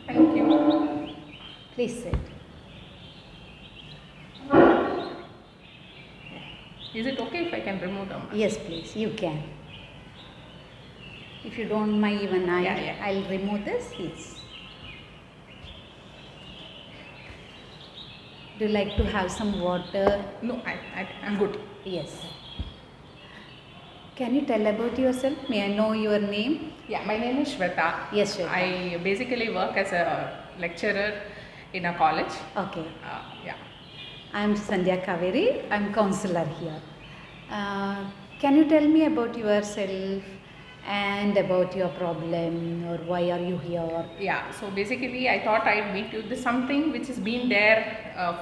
Thank you. Please sit. Is it okay if I can remove them? Yes, please, you can. If you don't mind, even I'll remove this. Yes. Do you like to have some water? No, I'm good. Yes. Can you tell about yourself? May I know your name? Yeah, my name is Shweta. Yes, Shweta. I basically work as a lecturer in a college. Okay. Yeah. I'm Sandhya Kaveri. I'm counselor here. Can you tell me about yourself and about your problem, or why are you here? Yeah, so basically I thought I'd meet you. This is something which has been there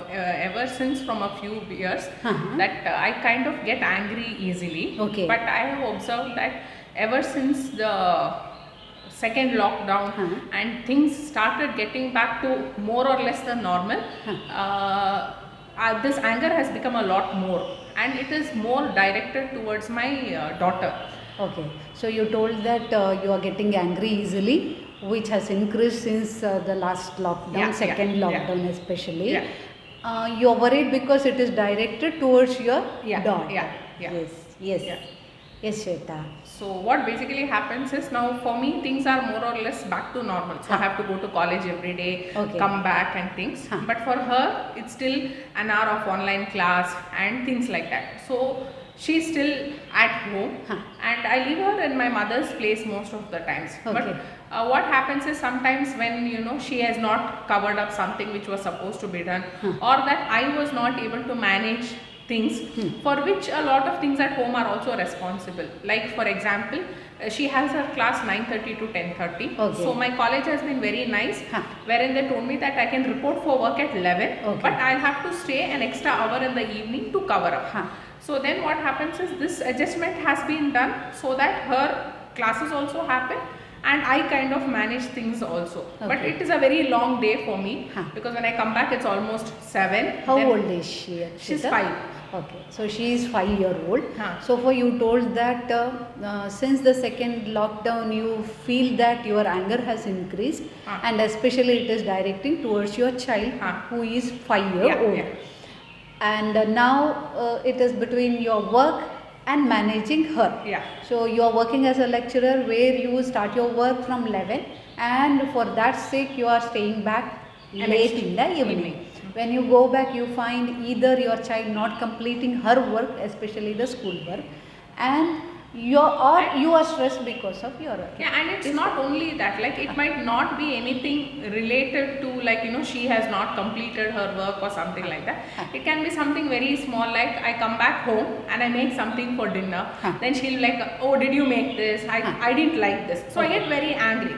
ever since from a few years, that I kind of get angry easily. Okay. But I have observed that ever since the second lockdown and things started getting back to more or less the normal, this anger has become a lot more, and it is more directed towards my daughter. Okay, so you told that you are getting angry easily, which has increased since the last lockdown, second lockdown especially. You are worried because it is directed towards your daughter. Yes, Shweta. So what basically happens is, now for me things are more or less back to normal. So I have to go to college every day, come back and things. But for her, it's still an hour of online class and things like that. So she's still at home, and I leave her in my mother's place most of the times. But what happens is, sometimes when she has not covered up something which was supposed to be done, or that I was not able to manage things, for which a lot of things at home are also responsible. Like for example, she has her class 9:30 to 10:30. So my college has been very nice, wherein they told me that I can report for work at 11, but I'll have to stay an extra hour in the evening to cover up. So then what happens is, this adjustment has been done so that her classes also happen and I kind of manage things also. But it is a very long day for me, because when I come back it's almost 7. How old is she? She's 5. Okay, so she is 5-year-old. So for you told that since the second lockdown you feel that your anger has increased, and especially it is directing towards your child who is 5-year-old. And now it is between your work and managing her. So you are working as a lecturer, where you start your work from 11, and for that sake you are staying back late in the evening. When you go back, you find either your child not completing her work, especially the school work, and you are stressed because of your work. And it's not only that, like it might not be anything related to, like she has not completed her work or something like that. It can be something very small, like I come back home and I make something for dinner, then she'll be like, oh, did you make this? I didn't like this. So I get very angry,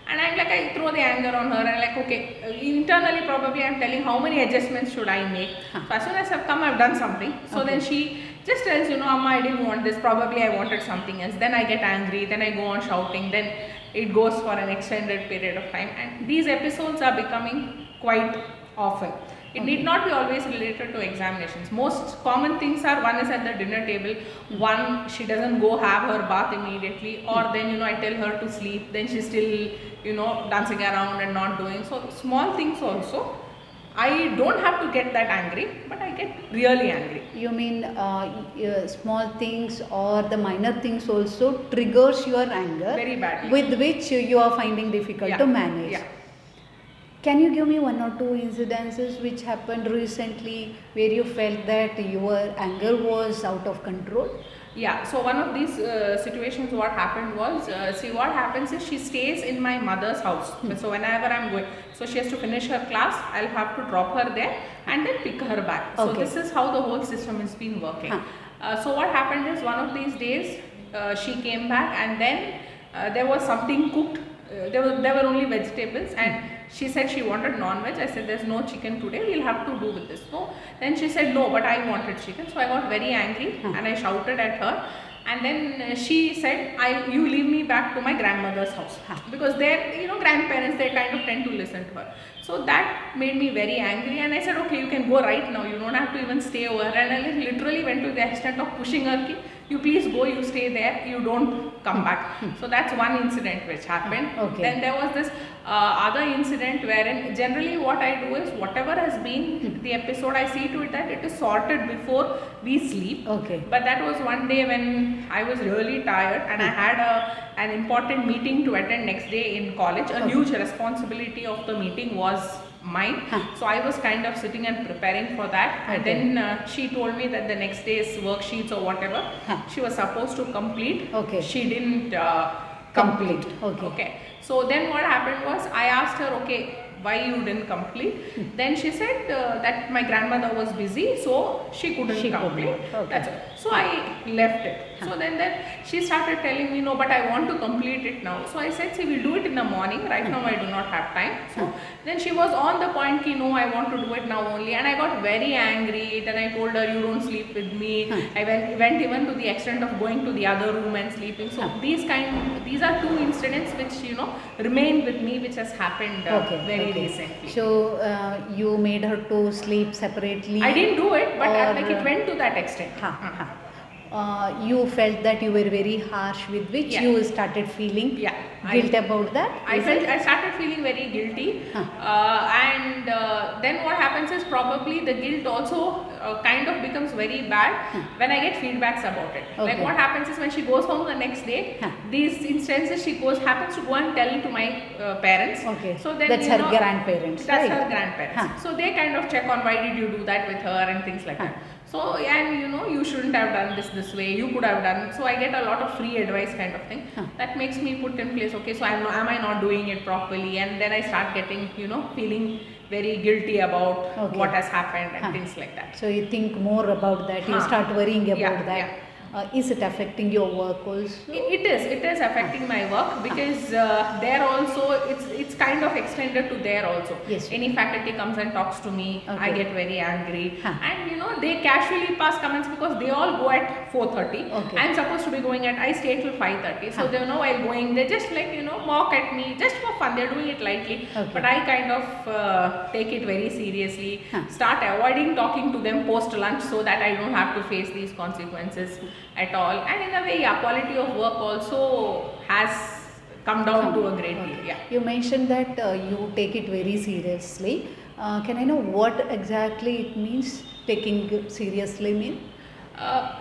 and I'm like, I throw the anger on her, and I'm like, okay, internally probably I'm telling how many adjustments should I make. So as soon as I've come, I've done something. So then she just tells, Amma, I didn't want this, probably I wanted something else. Then I get angry, then I go on shouting, then it goes for an extended period of time. And these episodes are becoming quite often. It need not be always related to examinations. Most common things are, one is at the dinner table, one, she doesn't go have her bath immediately, or then I tell her to sleep, then she's still dancing around and not doing. So small things also, I don't have to get that angry, but I get really angry. You mean small things or the minor things also triggers your anger, very badly, with which you are finding difficult to manage. Can you give me one or two incidences which happened recently where you felt that your anger was out of control? Yeah, so one of these situations, what happened was, see what happens is, she stays in my mother's house. So whenever I'm going, so she has to finish her class, I'll have to drop her there and then pick her back. So this is how the whole system has been working. So what happened is, one of these days she came back, and then there was something cooked. There were only vegetables, and she said she wanted non-veg. I said, there's no chicken today, we'll have to do with this. So then she said, no, but I wanted chicken. So I got very angry and I shouted at her, and then she said, you leave me back to my grandmother's house, because they're grandparents, they kind of tend to listen to her. So that made me very angry, and I said, okay, you can go right now, you don't have to even stay over. And I literally went to the extent of pushing her, you please go, you stay there, you don't come back. So that's one incident which happened. Then there was this other incident wherein generally what I do is whatever has been the episode, I see to it that it is sorted before we sleep. But that was one day when I was really tired and I had an important meeting to attend next day in college. A huge responsibility of the meeting was mine. So I was kind of sitting and preparing for that, and then she told me that the next day's worksheets or whatever she was supposed to complete, she didn't complete. So then what happened was I asked her, okay, why you didn't complete? Then she said that my grandmother was busy, so she couldn't complete. That's it. So I left it. So then she started telling me, no, but I want to complete it now. So I said, see, we'll do it in the morning. Right now I do not have time. So then she was on the point, no, I want to do it now only. And I got very angry. Then I told her, you don't sleep with me. I went even to the extent of going to the other room and sleeping. So these are two incidents which, you know, remain with me, which has happened very recently. So you made her to sleep separately? I didn't do it, but like it went to that extent. You felt that you were very harsh, with which you started feeling guilt about that? I started feeling very guilty, and then what happens is probably the guilt also kind of becomes very bad when I get feedbacks about it. Like what happens is when she goes home the next day, these instances she happens to go and tell to my parents. So then that's her grandparents. That's her grandparents. So they kind of check on why did you do that with her and things like that. So, and you know, you shouldn't have done this way, you could have done. So I get a lot of free advice kind of thing. That makes me put in place, okay, so am I not doing it properly? And then I start getting, you know, feeling very guilty about what has happened and things like that. So you think more about that, you start worrying about that. Is it affecting your work also? It is affecting my work, because there also it's kind of extended to there also. Any faculty comes and talks to me, I get very angry, and you know, they casually pass comments because they all go at 4:30. I'm supposed to be going at, I stay till 5:30. So they know while going, they just like, you know, mock at me just for fun. They're doing it lightly, but I kind of take it very seriously. Start avoiding talking to them post lunch so that I don't have to face these consequences at all. And in a way, quality of work also has come down to a great deal. You mentioned that you take it very seriously. Can I know what exactly it means, taking it seriously mean?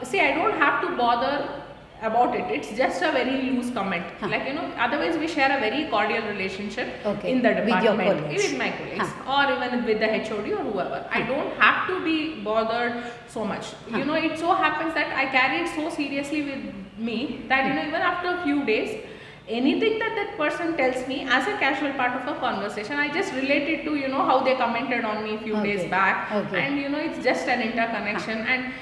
See, I don't have to bother about it. It's just a very loose comment. Like, you know, otherwise we share a very cordial relationship in the department, with my colleagues, or even with the HOD or whoever. I don't have to be bothered so much. You know, it so happens that I carry it so seriously with me that, you know, even after a few days, anything that person tells me as a casual part of a conversation, I just relate it to, you know, how they commented on me a few days back, and you know, it's just an interconnection. And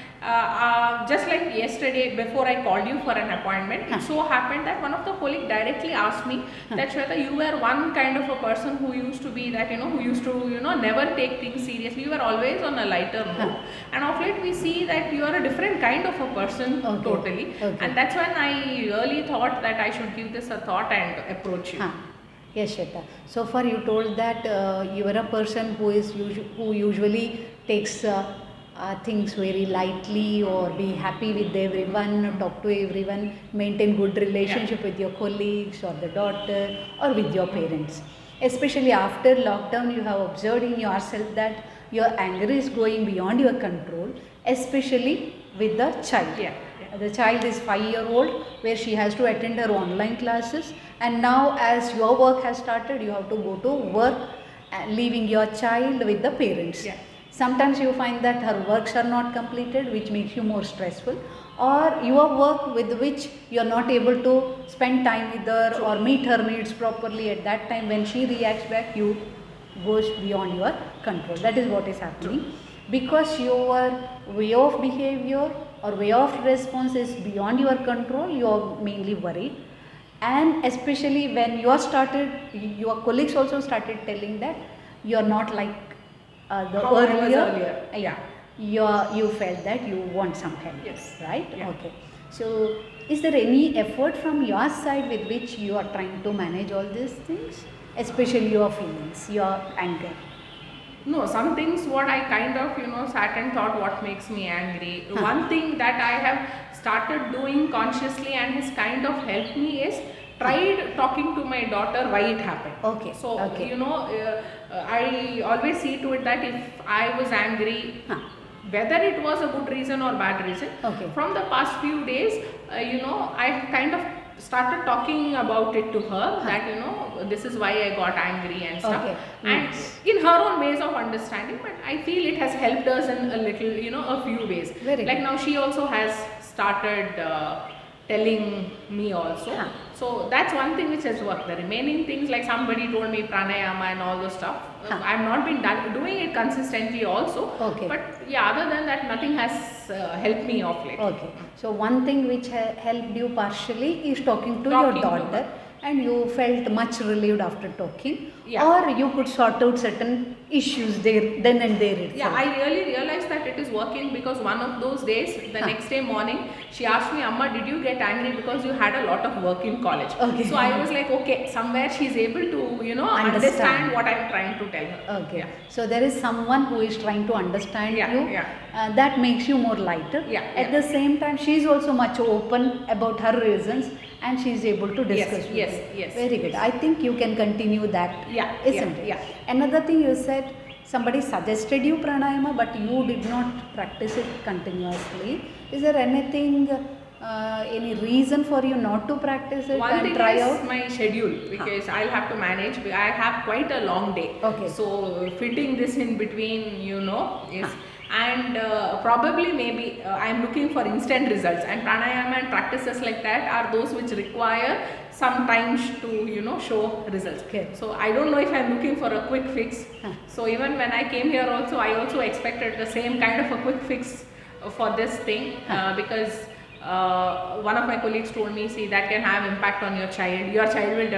just like yesterday, before I called you for an appointment, it so happened that one of the colleagues directly asked me that, Shweta, you were one kind of a person who used to be that, you know, who used to, you know, never take things seriously. You were always on a lighter note, and of late we see that you are a different kind of a person totally. And that's when I really thought that I should give this a thought and approach you. Yes, Shweta. So far you told that you are a person who usually takes things very lightly, or be happy with everyone, talk to everyone, maintain good relationship with your colleagues or the daughter or with your parents. Especially after lockdown, you have observed in yourself that your anger is going beyond your control, especially with the child. The child is 5-year-old, where she has to attend her online classes, and now as your work has started, you have to go to work, leaving your child with the parents. Sometimes you find that her works are not completed, which makes you more stressful, or your work with which you are not able to spend time with her or meet her needs properly. At that time, when she reacts back, you goes beyond your control. That is what is happening, because your way of behavior or way of response is beyond your control. You are mainly worried, and especially when you are started, your colleagues also started telling that you are not like the earlier. You felt that you want some help. Right? Okay. So is there any effort from your side with which you are trying to manage all these things, especially your feelings, your anger? No, some things what I kind of, sat and thought what makes me angry. One thing that I have started doing consciously and has kind of helped me is tried talking to my daughter why it happened. Okay. So, Okay. I always see to it that if I was angry, whether it was a good reason or bad reason, Okay. from the past few days, I kind of started talking about it to her that this is why I got angry and stuff. Okay. And Yes. in her own ways of understanding, but I feel it has helped us in a little, a few ways. Very like good. now she also has started telling me also. So that's one thing which has worked. The remaining things, like somebody told me pranayama and all those stuff, I've not been doing it consistently also. Okay. But yeah, other than that, nothing has helped me of late. Okay. So one thing which helped you partially is talking to Talking your to daughter, her. and you felt much relieved after talking, Yeah. or you could sort out certain issues there then and there itself. Yeah, I really realized that it is working because one of those days, the next day morning, she asked me, Amma, did you get angry because you had a lot of work in college? Okay. So I was like, okay, somewhere she's able to, understand what I'm trying to tell her. Okay. Yeah. So there is someone who is trying to understand Yeah, you. yeah. That makes you more lighter. Yeah, At yeah. the same time, she is also much open about her reasons, and she is able to discuss with yes, you. yes, Very good. yes. I think you can continue that. Yeah, Isn't yeah, it? yeah. Another thing you said, somebody suggested you pranayama, but you did not practice it continuously. Is there anything, any reason for you not to practice it One and thing try is out? my schedule, because I'll have to manage. I have quite a long day. Okay. So fitting this in between, is and probably maybe I'm looking for instant results, and pranayama and practices like that are those which require some time to show results. Okay. So I don't know if I'm looking for a quick fix. So even when I came here also, I also expected the same kind of a quick fix for this thing, because one of my colleagues told me, see, that can have impact on your child will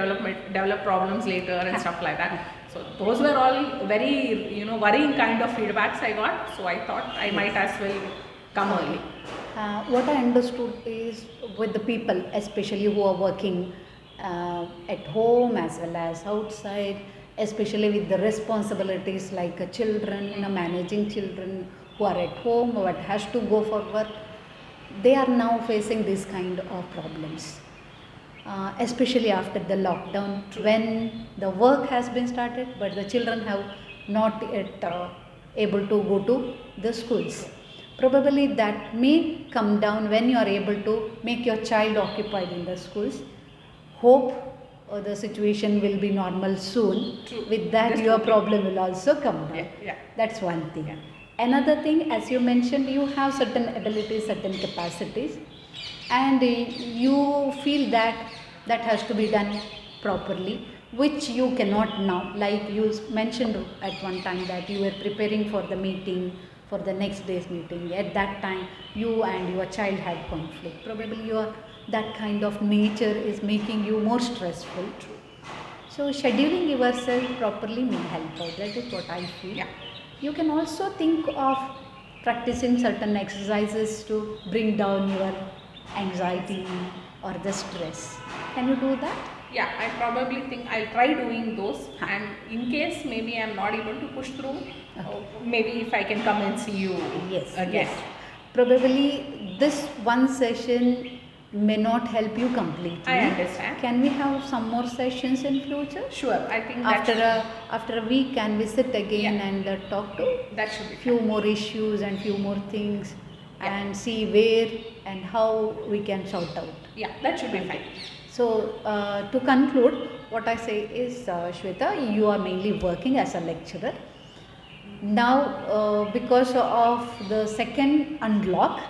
develop problems later and stuff like that. So those were all very worrying kind of feedbacks I got, so I thought I might as well come early. What I understood is with the people, especially who are working at home as well as outside, especially with the responsibilities like children, managing children who are at home, but has to go for work, they are now facing this kind of problems. Especially after the lockdown, when the work has been started, but the children have not yet able to go to the schools. Probably that may come down when you are able to make your child occupied in the schools. Hope the situation will be normal soon. True. With that, Just your hoping. problem will also come down. Yeah. That's one thing. Yeah. Another thing, as you mentioned, you have certain abilities, certain capacities, and you feel that that has to be done properly, which you cannot now. Like you mentioned at one time that you were preparing for the meeting, for the next day's meeting. At that time, you and your child had conflict. Probably that kind of nature is making you more stressful. So scheduling yourself properly may help out. That is what I feel. Yeah. You can also think of practicing certain exercises to bring down your anxiety or the stress. Can you do that? Yeah, I probably think I'll try doing those, and in case maybe I'm not able to push through, maybe if I can come and see you again. Yes. Probably this one session may not help you completely. I understand. Can we have some more sessions in future? Sure, I think that After a week, can we sit again and talk to that should be few more issues and few more things, and see where and how we can sort out. Yeah, that should be fine. So to conclude, what I say is, Shweta, you are mainly working as a lecturer. Now, because of the second unlock,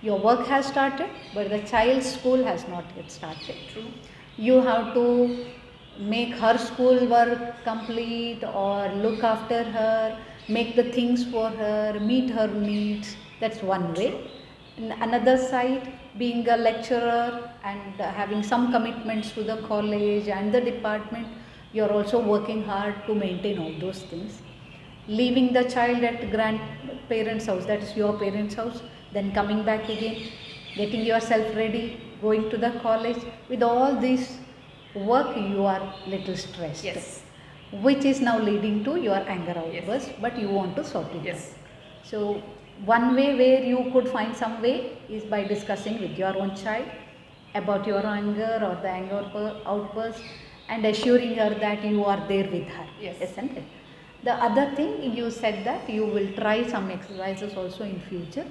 your work has started, but the child's school has not yet started. True. You have to make her school work complete, or look after her, make the things for her, meet her needs. That's one way. Another side, being a lecturer and having some commitments to the college and the department, you're also working hard to maintain all those things. Leaving the child at grandparents' house, that is your parents' house, then coming back again, getting yourself ready, going to the college. With all this work, you are little stressed. Yes. which is now leading to your anger outburst, but you want to sort it out. So one way where you could find some way is by discussing with your own child about your anger or the anger outburst and assuring her that you are there with her. Isn't it? The other thing, you said that you will try some exercises also in future.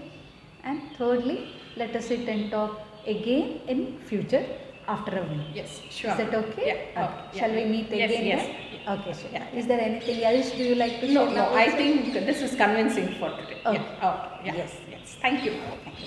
And thirdly, let us sit and talk again in future after a week. Yes, sure. Is that okay? Yeah. Okay. Shall we meet again? Yes. Okay, sure. Is there anything else do you like to say? No, I think this is convincing for today. Okay. Yes. Thank you. Thank you.